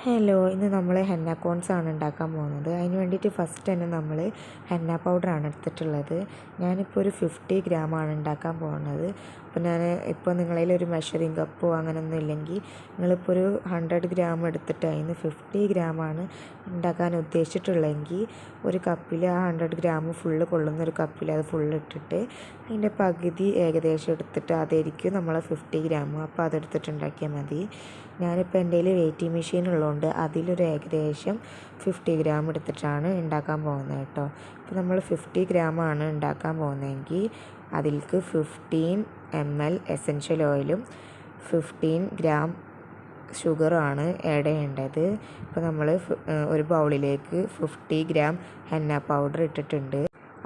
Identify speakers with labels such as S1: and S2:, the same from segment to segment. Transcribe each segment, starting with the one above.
S1: Hello, ഇന്ന് നമ്മൾ henna cons ആണ് ഉണ്ടാക്കാൻ പോകുന്നത്. അതിന് വേണ്ടിയിട്ട് ഫസ്റ്റ് തന്നെ നമ്മൾ ഹെന്ന പൗഡറാണ് എടുത്തിട്ടുള്ളത്. ഞാനിപ്പോൾ ഒരു 50 ഗ്രാമാണ് ഉണ്ടാക്കാൻ പോകുന്നത്. അപ്പോൾ ഇപ്പോൾ നിങ്ങളതിൽ ഒരു മെഷറിംഗ് കപ്പോ അങ്ങനെയൊന്നും ഇല്ലെങ്കിൽ നിങ്ങളിപ്പോൾ ഒരു 100 ഗ്രാം എടുത്തിട്ട് അതിന് 50 ഗ്രാമാണ് ഉണ്ടാക്കാൻ ഉദ്ദേശിച്ചിട്ടുള്ളതെങ്കിൽ ഒരു കപ്പിൽ ആ 100 ഗ്രാം ഫുള്ള് കൊള്ളുന്ന ഒരു കപ്പിൽ അത് ഫുള്ള് ഇട്ടിട്ട് അതിൻ്റെ പകുതി ഏകദേശം എടുത്തിട്ട് അതായിരിക്കും നമ്മളെ 50 ഗ്രാം. അപ്പോൾ അതെടുത്തിട്ട് ഉണ്ടാക്കിയാൽ മതി. ഞാനിപ്പോൾ എൻ്റെ കയ്യിൽ വെയിറ്റിംഗ് മെഷീൻ ഉള്ളതുകൊണ്ട് അതിലൊരു ഏകദേശം 50 ഗ്രാം എടുത്തിട്ടാണ് ഉണ്ടാക്കാൻ പോകുന്നത് കേട്ടോ. ഇപ്പോൾ നമ്മൾ 50 ഗ്രാമാണ് ഉണ്ടാക്കാൻ പോകുന്നതെങ്കിൽ അതിലേക്ക് 15 ml എസൻഷ്യൽ ഓയിലും 15 ഗ്രാം ഷുഗറുമാണ് ആഡ് ചെയ്യേണ്ടത്. ഇപ്പോൾ നമ്മൾ ഒരു ബൗളിലേക്ക് 50 ഗ്രാം ഹെന്ന പൗഡർ ഇട്ടിട്ടുണ്ട്.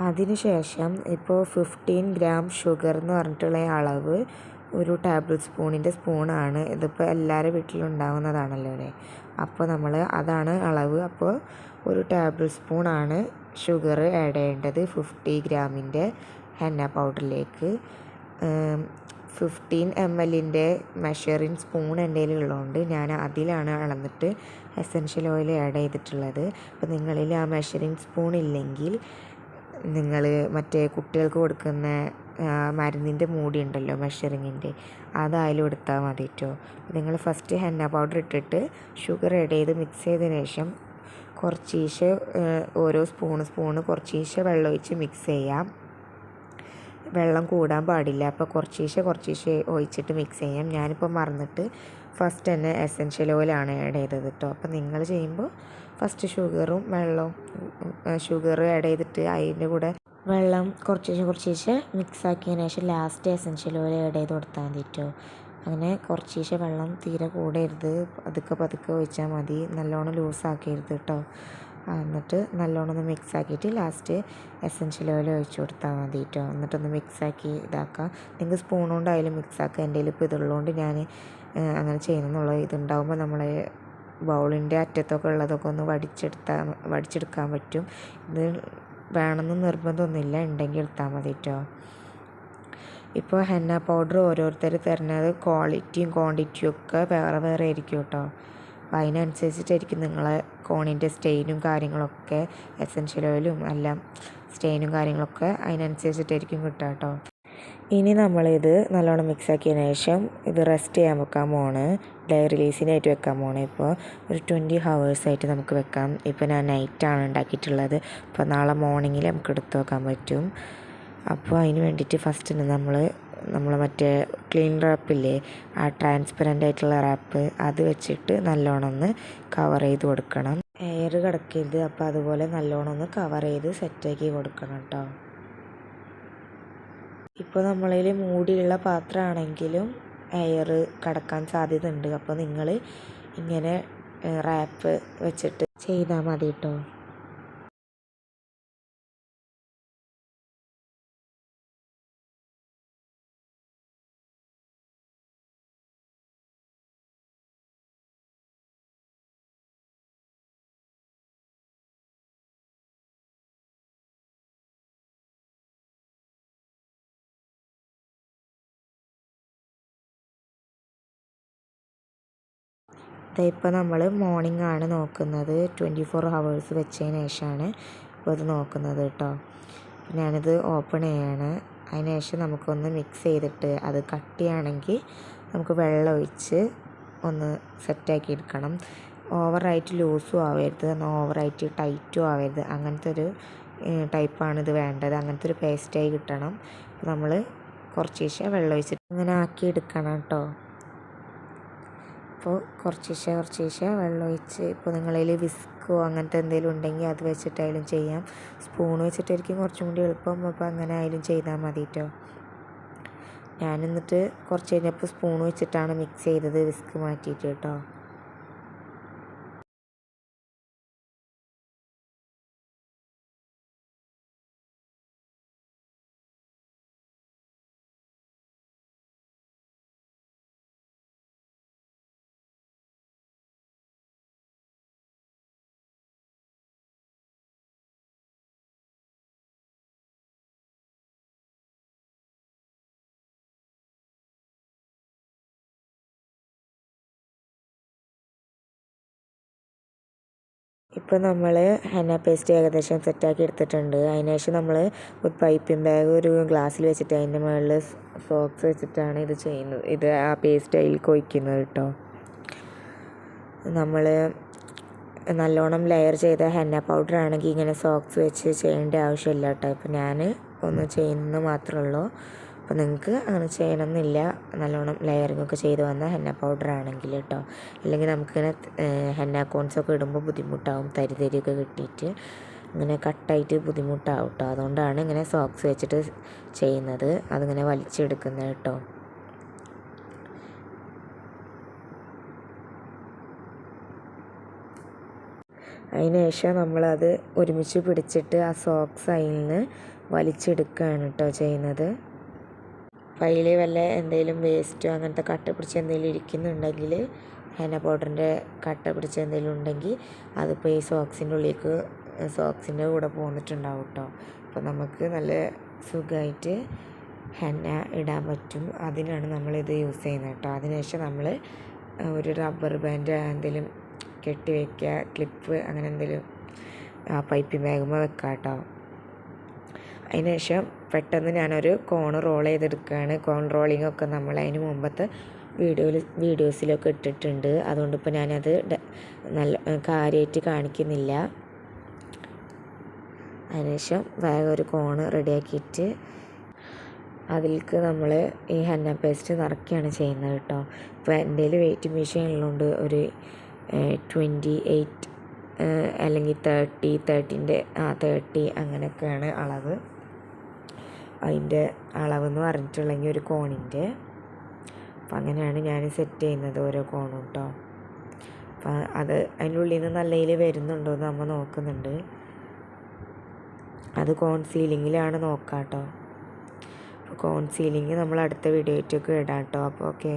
S1: അതിനുശേഷം ഇപ്പോൾ 15 ഗ്രാം ഷുഗർ എന്ന് പറഞ്ഞിട്ടുള്ള അളവ് ഒരു ടേബിൾ സ്പൂണിൻ്റെ സ്പൂണാണ്. ഇതിപ്പോൾ എല്ലാവരുടെ വീട്ടിലും ഉണ്ടാകുന്നതാണല്ലോ അല്ലേ. അപ്പോൾ നമ്മൾ അതാണ് അളവ്. അപ്പോൾ ഒരു ടേബിൾ സ്പൂണാണ് ഷുഗർ ആഡ് ചെയ്യേണ്ടത് 50 ഗ്രാമിൻ്റെ ഹെന്ന പൗഡറിലേക്ക്. 15 ml മെഷറിങ് സ്പൂൺ എൻ്റെ കയ്യിലുള്ളതുകൊണ്ട് ഞാൻ അതിലാണ് അളന്നിട്ട് എസൻഷ്യൽ ഓയിൽ ആഡ് ചെയ്തിട്ടുള്ളത്. അപ്പോൾ നിങ്ങളിൽ ആ മെഷറിങ് സ്പൂൺ ഇല്ലെങ്കിൽ നിങ്ങൾ മറ്റേ കുട്ടികൾക്ക് കൊടുക്കുന്ന മരുന്നിൻ്റെ മൂടി ഉണ്ടല്ലോ മെഷറിങ്ങിൻ്റെ, അതായാലും എടുത്താൽ മതി കേട്ടോ. നിങ്ങൾ ഫസ്റ്റ് ഹെന്ന പൗഡർ ഇട്ടിട്ട് ഷുഗർ ആഡ് ചെയ്ത് മിക്സ് ചെയ്തതിന് ശേഷം കുറച്ചീശെ ഓരോ സ്പൂണ് കുറച്ചീശെ വെള്ളം ഒഴിച്ച് മിക്സ് ചെയ്യാം. വെള്ളം കൂടാൻ പാടില്ല. അപ്പോൾ കുറച്ചീശെ ഒഴിച്ചിട്ട് മിക്സ് ചെയ്യാം. ഞാനിപ്പോൾ മറന്നിട്ട് ഫസ്റ്റ് തന്നെ എസൻഷ്യൽ ഓയിലാണ് ആഡ് ചെയ്തത് കേട്ടോ. അപ്പോൾ നിങ്ങൾ ചെയ്യുമ്പോൾ ഫസ്റ്റ് ഷുഗർ ആഡ് ചെയ്തിട്ട് അതിൻ്റെ കൂടെ വെള്ളം കുറച്ചീശെ മിക്സ് ആക്കിയതിന് ശേഷം ലാസ്റ്റ് എസൻഷ്യൽ ഓയിൽ ആഡ് ചെയ്ത് കൊടുത്താൽ മതി കേട്ടോ. അങ്ങനെ കുറച്ചീശെ വെള്ളം തീരെ കൂടരുത്, പതുക്കെ ഒഴിച്ചാൽ മതി. നല്ലോണം ലൂസാക്കരുത് കേട്ടോ. എന്നിട്ട് നല്ലോണം ഒന്ന് മിക്സ് ആക്കിയിട്ട് ലാസ്റ്റ് എസൻഷ്യൽ ഓയിൽ ഒഴിച്ച് കൊടുത്താൽ മതി കേട്ടോ. എന്നിട്ടൊന്ന് മിക്സാക്കി ഇതാക്കാം. നിങ്ങൾക്ക് സ്പൂൺ കൊണ്ടായാലും മിക്സാക്കാം. എൻ്റെ കയ്യിൽ ഇപ്പോൾ ഇതുള്ളതുകൊണ്ട് ഞാൻ അങ്ങനെ ചെയ്യുന്നുള്ളൂ. ഇതുണ്ടാകുമ്പോൾ നമ്മളെ ബൗളിൻ്റെ അറ്റത്തൊക്കെ ഉള്ളതൊക്കെ ഒന്ന് വടിച്ചെടുക്കാൻ പറ്റും. ഇത് വേണമെന്ന് നിർബന്ധമൊന്നുമില്ല, ഉണ്ടെങ്കിൽ എടുത്താൽ മതി കേട്ടോ. ഇപ്പോൾ ഹെന്ന പൗഡർ ഓരോരുത്തർ തരുന്നത് ക്വാളിറ്റിയും ക്വാണ്ടിറ്റിയും ഒക്കെ വേറെ ആയിരിക്കും കേട്ടോ. അപ്പോൾ അതിനനുസരിച്ചിട്ടായിരിക്കും നിങ്ങളെ കോണിൻ്റെ സ്റ്റെയിനും കാര്യങ്ങളൊക്കെ എസൻഷ്യൽ ഓയിലും എല്ലാം സ്റ്റെയിനും കാര്യങ്ങളൊക്കെ അതിനനുസരിച്ചിട്ടായിരിക്കും കിട്ടുക കേട്ടോ. ഇനി നമ്മളിത് നല്ലോണം മിക്സാക്കിയതിന് ശേഷം ഇത് റെസ്റ്റ് ചെയ്യാൻ വെക്കാൻ പോണ്. ഡ്രൈ റിലീസിനായിട്ട് വെക്കാൻ പോണ്. ഇപ്പോൾ ഒരു 20 hours ആയിട്ട് നമുക്ക് വെക്കാം. ഇപ്പോൾ ഞാൻ നൈറ്റാണ് ഉണ്ടാക്കിയിട്ടുള്ളത്. അപ്പോൾ നാളെ മോർണിംഗിൽ നമുക്ക് എടുത്ത് വെക്കാൻ പറ്റും. അപ്പോൾ അതിന് വേണ്ടിയിട്ട് ഫസ്റ്റ് നമ്മൾ മറ്റേ ക്ലീൻ റാപ്പില്ലേ, ആ ട്രാൻസ്പെറൻ്റ് ആയിട്ടുള്ള റാപ്പ്, അത് വെച്ചിട്ട് നല്ലോണം ഒന്ന് കവർ ചെയ്ത് കൊടുക്കണം. എയർ കിടക്കരുത്. അപ്പോൾ അതുപോലെ നല്ലോണം ഒന്ന് കവർ ചെയ്ത് സെറ്റാക്കി കൊടുക്കണം കേട്ടോ. ഇപ്പോൾ നമ്മളതിൽ മൂടിയുള്ള പാത്രമാണെങ്കിലും എയർ കടക്കാൻ സാധ്യത ഉണ്ട്. അപ്പോൾ നിങ്ങൾ ഇങ്ങനെ റാപ്പ് വെച്ചിട്ട് ചെയ്താൽ മതി കേട്ടോ. ഇപ്പോൾ നമ്മൾ മോർണിംഗ് ആണ് നോക്കുന്നത്. 24 hours വെച്ചതിന് ശേഷമാണ് ഇപ്പോൾ ഇത് നോക്കുന്നത് കേട്ടോ. ഞാനിത് ഓപ്പൺ ചെയ്യാണ്. അതിന് ശേഷം നമുക്കൊന്ന് മിക്സ് ചെയ്തിട്ട് അത് കട്ടിയാണെങ്കിൽ നമുക്ക് വെള്ളം ഒഴിച്ച് ഒന്ന് സെറ്റാക്കി എടുക്കണം. ഓവറായിട്ട് ലൂസും ആവരുത്, എന്നാൽ ഓവറായിട്ട് ടൈറ്റും ആവരുത്. അങ്ങനത്തെ ഒരു ടൈപ്പാണിത് വേണ്ടത്. അങ്ങനത്തെ ഒരു പേസ്റ്റായി കിട്ടണം. അപ്പോൾ നമ്മൾ കുറച്ചീശെ വെള്ളം ഒഴിച്ചിട്ട് അങ്ങനെ ആക്കി എടുക്കണം കേട്ടോ. അപ്പോൾ കുറച്ചീശെ വെള്ളം ഒഴിച്ച്, ഇപ്പോൾ നിങ്ങളതിൽ വിസ്കോ അങ്ങനത്തെ എന്തെങ്കിലും ഉണ്ടെങ്കിൽ അത് വെച്ചിട്ടായാലും ചെയ്യാം. സ്പൂൺ വെച്ചിട്ടായിരിക്കും കുറച്ചും കൂടി എളുപ്പം. അപ്പോൾ അങ്ങനെ ആയാലും ചെയ്താൽ മതി കേട്ടോ. ഞാനെന്നിട്ട് കുറച്ച് കഴിഞ്ഞപ്പോൾ സ്പൂൺ വെച്ചിട്ടാണ് മിക്സ് ചെയ്തത്, വിസ്ക് മാറ്റിയിട്ട് കേട്ടോ. ഇപ്പോൾ നമ്മൾ ഹെന്ന പേസ്റ്റ് ഏകദേശം സെറ്റാക്കി എടുത്തിട്ടുണ്ട്. അതിന് ശേഷം നമ്മൾ ഒരു പൈപ്പിംഗ് ബാഗ് ഒരു ഗ്ലാസ്സിൽ വെച്ചിട്ട് അതിൻ്റെ മുകളിൽ സോക്സ് വെച്ചിട്ടാണ് ഇത് ചെയ്യുന്നത്. ഇത് ആ പേസ്റ്റ് അതിലേക്ക് ഒഴിക്കുന്നത് കേട്ടോ. നമ്മൾ നല്ലോണം ലെയർ ചെയ്ത ഹെന്ന പൗഡർ ആണെങ്കിൽ ഇങ്ങനെ സോക്സ് വെച്ച് ചെയ്യേണ്ട ആവശ്യമില്ല കേട്ടോ. ഇപ്പോൾ ഞാൻ ഒന്ന് ചെയ്യുന്നത് മാത്രമേ ഉള്ളൂ. അപ്പോൾ നിങ്ങൾക്ക് അങ്ങനെ ചെയ്യണമെന്നില്ല. നല്ലോണം ലെയറിംഗ് ഒക്കെ ചെയ്ത് വന്ന ഹെന്ന പൗഡർ ആണെങ്കിൽ കേട്ടോ. അല്ലെങ്കിൽ നമുക്കിങ്ങനെ ഹെന്ന കോൺസൊക്കെ ഇടുമ്പോൾ ബുദ്ധിമുട്ടാവും, തരിതരിയൊക്കെ കിട്ടിയിട്ട് ഇങ്ങനെ കട്ടായിട്ട് ബുദ്ധിമുട്ടാവും കേട്ടോ. അതുകൊണ്ടാണ് ഇങ്ങനെ സോക്സ് വെച്ചിട്ട് ചെയ്യുന്നത്. അതിങ്ങനെ വലിച്ചെടുക്കുന്നത് കേട്ടോ. അതിന് ശേഷം നമ്മളത് ഒരുമിച്ച് പിടിച്ചിട്ട് ആ സോക്സ് അതിൽ നിന്ന് വലിച്ചെടുക്കുകയാണ് കേട്ടോ ചെയ്യുന്നത്. അപ്പോൾ അതിൽ വല്ല എന്തെങ്കിലും വേസ്റ്റോ അങ്ങനത്തെ കട്ട പിടിച്ച് എന്തെങ്കിലും ഇരിക്കുന്നുണ്ടെങ്കിൽ, ഹെന്ന പൗഡറിൻ്റെ കട്ട പിടിച്ച് എന്തെങ്കിലും ഉണ്ടെങ്കിൽ അതിപ്പോൾ ഈ സോക്സിൻ്റെ ഉള്ളിലേക്ക് സോക്സിൻ്റെ കൂടെ പോന്നിട്ടുണ്ടാവും കേട്ടോ. അപ്പോൾ നമുക്ക് നല്ല സുഖമായിട്ട് ഹെന്ന ഇടാൻ പറ്റും. അതിനാണ് നമ്മളിത് യൂസ് ചെയ്യുന്നത് കേട്ടോ. അതിനുശേഷം നമ്മൾ ഒരു റബ്ബർ ബാൻഡ് എന്തെങ്കിലും കെട്ടി വയ്ക്കുക, ക്ലിപ്പ് അങ്ങനെ എന്തെങ്കിലും ആ പൈപ്പിംഗ് ബാഗുമ്പോൾ വെക്കുക കേട്ടോ. അതിനുശേഷം പെട്ടെന്ന് ഞാനൊരു കോൺ റോൾ ചെയ്തെടുക്കുകയാണ്. കോൺ റോളിംഗ് ഒക്കെ നമ്മൾ അതിന് മുമ്പത്തെ വീഡിയോസിലൊക്കെ ഇട്ടിട്ടുണ്ട്. അതുകൊണ്ട് ഇപ്പോൾ ഞാനത് നല്ല കാര്യമായിട്ട് കാണിക്കുന്നില്ല. അതിനുശേഷം വേഗം ഒരു കോണ് റെഡിയാക്കിയിട്ട് അതിലേക്ക് നമ്മൾ ഈ ഹെന്ന പേസ്റ്റ് നിറയ്ക്കുകയാണ് ചെയ്യുന്നത് കേട്ടോ. ഇപ്പോൾ എൻ്റെ വെയിറ്റ് മെഷീൻ ഉള്ളതുകൊണ്ട് ഒരു 28 അല്ലെങ്കിൽ 30 അങ്ങനെയൊക്കെയാണ് അളവ്. അതിൻ്റെ അളവെന്ന് പറഞ്ഞിട്ടുള്ളെങ്കിൽ ഒരു കോണിൻ്റെ. അപ്പം അങ്ങനെയാണ് ഞാൻ സെറ്റ് ചെയ്യുന്നത് ഓരോ കോണും കേട്ടോ. അപ്പം അത് അതിൻ്റെ ഉള്ളിൽ നിന്ന് നല്ലതിൽ വരുന്നുണ്ടോ എന്ന് നമ്മൾ നോക്കുന്നുണ്ട്. അത് കോൺ സീലിങ്ങിലാണ് നോക്കാം കേട്ടോ. അപ്പോൾ കോൺ സീലിങ് നമ്മൾ അടുത്ത വീഡിയോയ്ക്കൊക്കെ ഇടാം കേട്ടോ. അപ്പോൾ ഓക്കെ.